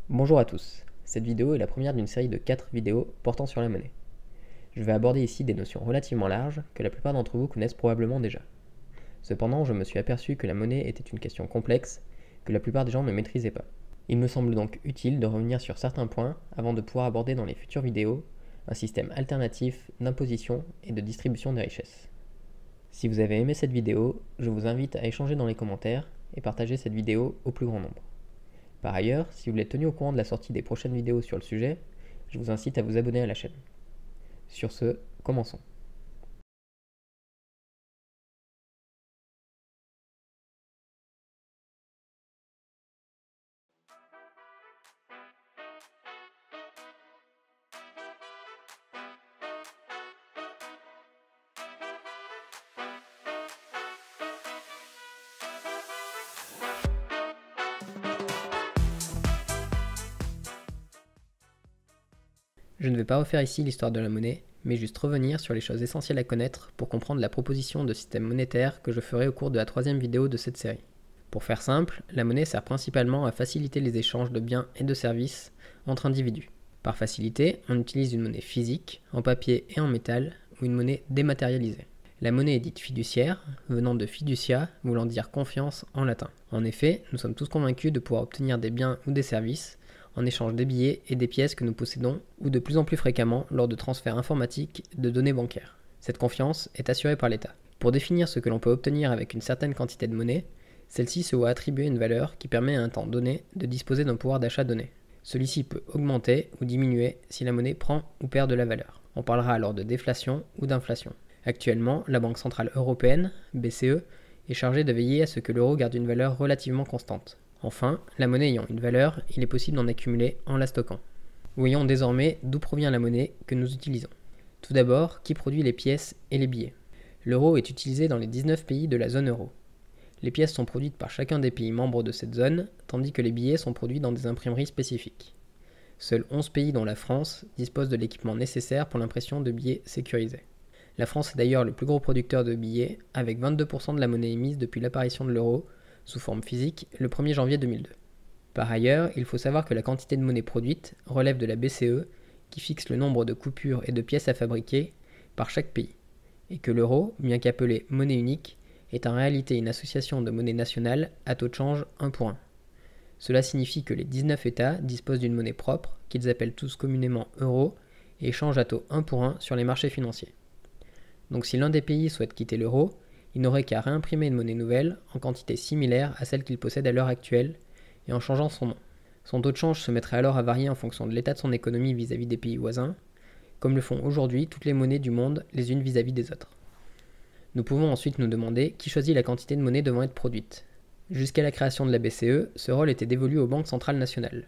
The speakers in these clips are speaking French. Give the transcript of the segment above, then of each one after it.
Bonjour à tous, cette vidéo est la première d'une série de 4 vidéos portant sur la monnaie. Je vais aborder ici des notions relativement larges que la plupart d'entre vous connaissent probablement déjà. Cependant, je me suis aperçu que la monnaie était une question complexe que la plupart des gens ne maîtrisaient pas. Il me semble donc utile de revenir sur certains points avant de pouvoir aborder dans les futures vidéos un système alternatif d'imposition et de distribution des richesses. Si vous avez aimé cette vidéo, je vous invite à échanger dans les commentaires et partager cette vidéo au plus grand nombre. Par ailleurs, si vous voulez être tenu au courant de la sortie des prochaines vidéos sur le sujet, je vous incite à vous abonner à la chaîne. Sur ce, commençons. Je ne vais pas refaire ici l'histoire de la monnaie, mais juste revenir sur les choses essentielles à connaître pour comprendre la proposition de système monétaire que je ferai au cours de la troisième vidéo de cette série. Pour faire simple, la monnaie sert principalement à faciliter les échanges de biens et de services entre individus. Par facilité, on utilise une monnaie physique, en papier et en métal, ou une monnaie dématérialisée. La monnaie est dite fiduciaire, venant de fiducia, voulant dire confiance en latin. En effet, nous sommes tous convaincus de pouvoir obtenir des biens ou des services en échange des billets et des pièces que nous possédons, ou de plus en plus fréquemment lors de transferts informatiques de données bancaires. Cette confiance est assurée par l'État. Pour définir ce que l'on peut obtenir avec une certaine quantité de monnaie, celle-ci se voit attribuer une valeur qui permet à un temps donné de disposer d'un pouvoir d'achat donné. Celui-ci peut augmenter ou diminuer si la monnaie prend ou perd de la valeur. On parlera alors de déflation ou d'inflation. Actuellement, la Banque Centrale Européenne, BCE, est chargée de veiller à ce que l'euro garde une valeur relativement constante. Enfin, la monnaie ayant une valeur, il est possible d'en accumuler en la stockant. Voyons désormais d'où provient la monnaie que nous utilisons. Tout d'abord, qui produit les pièces et les billets? L'euro est utilisé dans les 19 pays de la zone euro. Les pièces sont produites par chacun des pays membres de cette zone, tandis que les billets sont produits dans des imprimeries spécifiques. Seuls 11 pays, dont la France, disposent de l'équipement nécessaire pour l'impression de billets sécurisés. La France est d'ailleurs le plus gros producteur de billets, avec 22% de la monnaie émise depuis l'apparition de l'euro, sous forme physique, le 1er janvier 2002. Par ailleurs, il faut savoir que la quantité de monnaie produite relève de la BCE, qui fixe le nombre de coupures et de pièces à fabriquer par chaque pays, et que l'euro, bien qu'appelé monnaie unique, est en réalité une association de monnaies nationales à taux de change 1 pour 1. Cela signifie que les 19 États disposent d'une monnaie propre, qu'ils appellent tous communément euro, et échangent à taux 1 pour 1 sur les marchés financiers. Donc si l'un des pays souhaite quitter l'euro, il n'aurait qu'à réimprimer une monnaie nouvelle en quantité similaire à celle qu'il possède à l'heure actuelle et en changeant son nom. Son taux de change se mettrait alors à varier en fonction de l'état de son économie vis-à-vis des pays voisins, comme le font aujourd'hui toutes les monnaies du monde les unes vis-à-vis des autres. Nous pouvons ensuite nous demander qui choisit la quantité de monnaie devant être produite. Jusqu'à la création de la BCE, ce rôle était dévolu aux banques centrales nationales.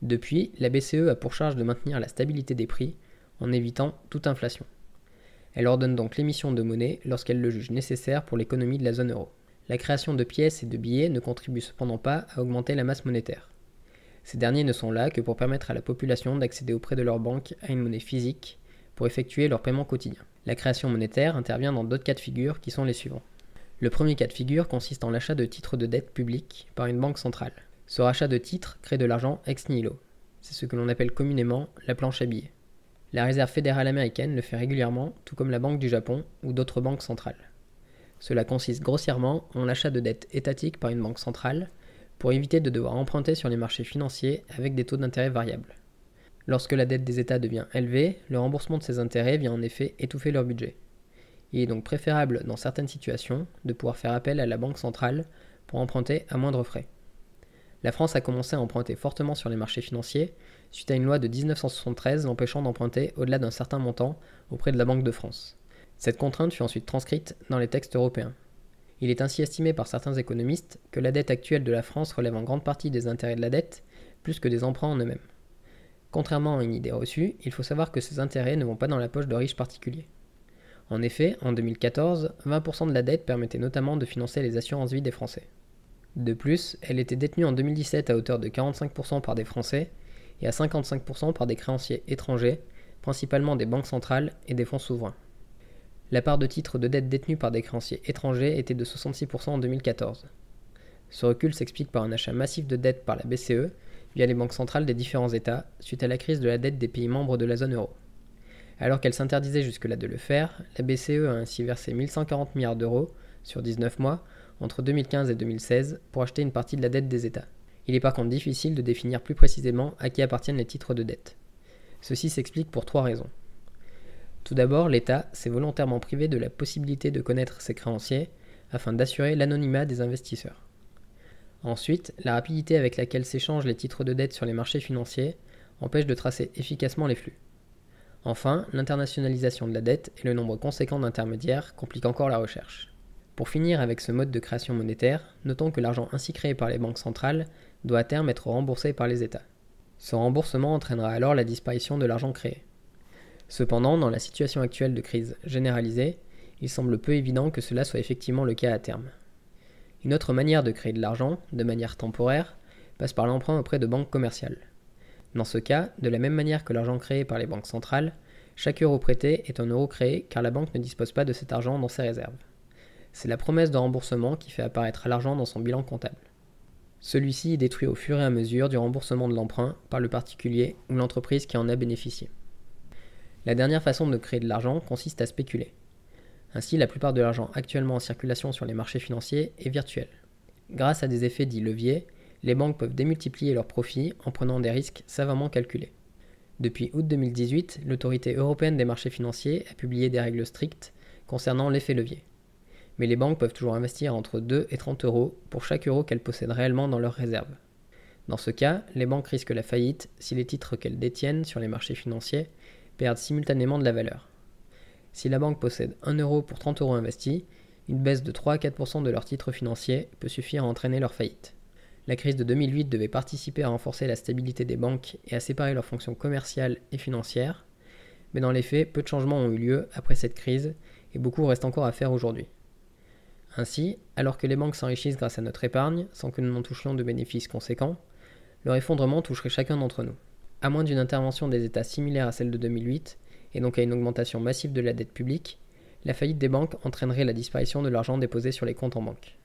Depuis, la BCE a pour charge de maintenir la stabilité des prix en évitant toute inflation. Elle ordonne donc l'émission de monnaie lorsqu'elle le juge nécessaire pour l'économie de la zone euro. La création de pièces et de billets ne contribue cependant pas à augmenter la masse monétaire. Ces derniers ne sont là que pour permettre à la population d'accéder auprès de leur banque à une monnaie physique pour effectuer leurs paiements quotidiens. La création monétaire intervient dans d'autres cas de figure qui sont les suivants. Le premier cas de figure consiste en l'achat de titres de dette publique par une banque centrale. Ce rachat de titres crée de l'argent ex nihilo. C'est ce que l'on appelle communément la planche à billets. La Réserve fédérale américaine le fait régulièrement, tout comme la Banque du Japon ou d'autres banques centrales. Cela consiste grossièrement en l'achat de dettes étatiques par une banque centrale pour éviter de devoir emprunter sur les marchés financiers avec des taux d'intérêt variables. Lorsque la dette des États devient élevée, le remboursement de ces intérêts vient en effet étouffer leur budget. Il est donc préférable, dans certaines situations, de pouvoir faire appel à la banque centrale pour emprunter à moindre frais. La France a commencé à emprunter fortement sur les marchés financiers suite à une loi de 1973 l'empêchant d'emprunter au-delà d'un certain montant auprès de la Banque de France. Cette contrainte fut ensuite transcrite dans les textes européens. Il est ainsi estimé par certains économistes que la dette actuelle de la France relève en grande partie des intérêts de la dette, plus que des emprunts en eux-mêmes. Contrairement à une idée reçue, il faut savoir que ces intérêts ne vont pas dans la poche de riches particuliers. En effet, en 2014, 20% de la dette permettait notamment de financer les assurances vie des Français. De plus, elle était détenue en 2017 à hauteur de 45% par des Français et à 55% par des créanciers étrangers, principalement des banques centrales et des fonds souverains. La part de titres de dette détenus par des créanciers étrangers était de 66% en 2014. Ce recul s'explique par un achat massif de dettes par la BCE, via les banques centrales des différents États suite à la crise de la dette des pays membres de la zone euro. Alors qu'elle s'interdisait jusque-là de le faire, la BCE a ainsi versé 1140 milliards d'euros sur 19 mois entre 2015 et 2016 pour acheter une partie de la dette des États. Il est par contre difficile de définir plus précisément à qui appartiennent les titres de dette. Ceci s'explique pour 3 raisons. Tout d'abord, l'État s'est volontairement privé de la possibilité de connaître ses créanciers afin d'assurer l'anonymat des investisseurs. Ensuite, la rapidité avec laquelle s'échangent les titres de dette sur les marchés financiers empêche de tracer efficacement les flux. Enfin, l'internationalisation de la dette et le nombre conséquent d'intermédiaires compliquent encore la recherche. Pour finir avec ce mode de création monétaire, notons que l'argent ainsi créé par les banques centrales doit à terme être remboursé par les États. Ce remboursement entraînera alors la disparition de l'argent créé. Cependant, dans la situation actuelle de crise généralisée, il semble peu évident que cela soit effectivement le cas à terme. Une autre manière de créer de l'argent, de manière temporaire, passe par l'emprunt auprès de banques commerciales. Dans ce cas, de la même manière que l'argent créé par les banques centrales, chaque euro prêté est un euro créé car la banque ne dispose pas de cet argent dans ses réserves. C'est la promesse de remboursement qui fait apparaître l'argent dans son bilan comptable. Celui-ci est détruit au fur et à mesure du remboursement de l'emprunt par le particulier ou l'entreprise qui en a bénéficié. La dernière façon de créer de l'argent consiste à spéculer. Ainsi, la plupart de l'argent actuellement en circulation sur les marchés financiers est virtuel. Grâce à des effets dits leviers, les banques peuvent démultiplier leurs profits en prenant des risques savamment calculés. Depuis août 2018, l'Autorité européenne des marchés financiers a publié des règles strictes concernant l'effet levier. Mais les banques peuvent toujours investir entre 2 et 30 euros pour chaque euro qu'elles possèdent réellement dans leurs réserves. Dans ce cas, les banques risquent la faillite si les titres qu'elles détiennent sur les marchés financiers perdent simultanément de la valeur. Si la banque possède 1 euro pour 30 euros investis, une baisse de 3 à 4% de leurs titres financiers peut suffire à entraîner leur faillite. La crise de 2008 devait participer à renforcer la stabilité des banques et à séparer leurs fonctions commerciales et financières, mais dans les faits, peu de changements ont eu lieu après cette crise et beaucoup reste encore à faire aujourd'hui. Ainsi, alors que les banques s'enrichissent grâce à notre épargne, sans que nous n'en touchions de bénéfices conséquents, leur effondrement toucherait chacun d'entre nous. À moins d'une intervention des États similaire à celle de 2008, et donc à une augmentation massive de la dette publique, la faillite des banques entraînerait la disparition de l'argent déposé sur les comptes en banque.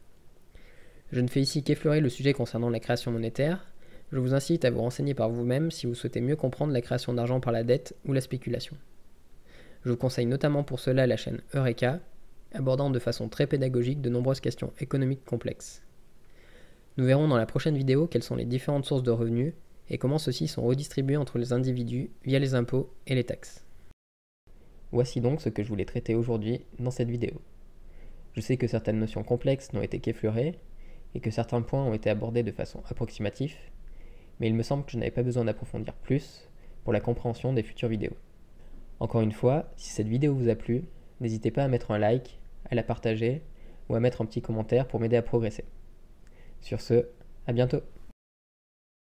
Je ne fais ici qu'effleurer le sujet concernant la création monétaire, je vous incite à vous renseigner par vous-même si vous souhaitez mieux comprendre la création d'argent par la dette ou la spéculation. Je vous conseille notamment pour cela la chaîne Eureka, abordant de façon très pédagogique de nombreuses questions économiques complexes. Nous verrons dans la prochaine vidéo quelles sont les différentes sources de revenus et comment ceux-ci sont redistribués entre les individus via les impôts et les taxes. Voici donc ce que je voulais traiter aujourd'hui dans cette vidéo. Je sais que certaines notions complexes n'ont été qu'effleurées et que certains points ont été abordés de façon approximative, mais il me semble que je n'avais pas besoin d'approfondir plus pour la compréhension des futures vidéos. Encore une fois, si cette vidéo vous a plu, n'hésitez pas à mettre un like, à la partager ou à mettre un petit commentaire pour m'aider à progresser. Sur ce, à bientôt!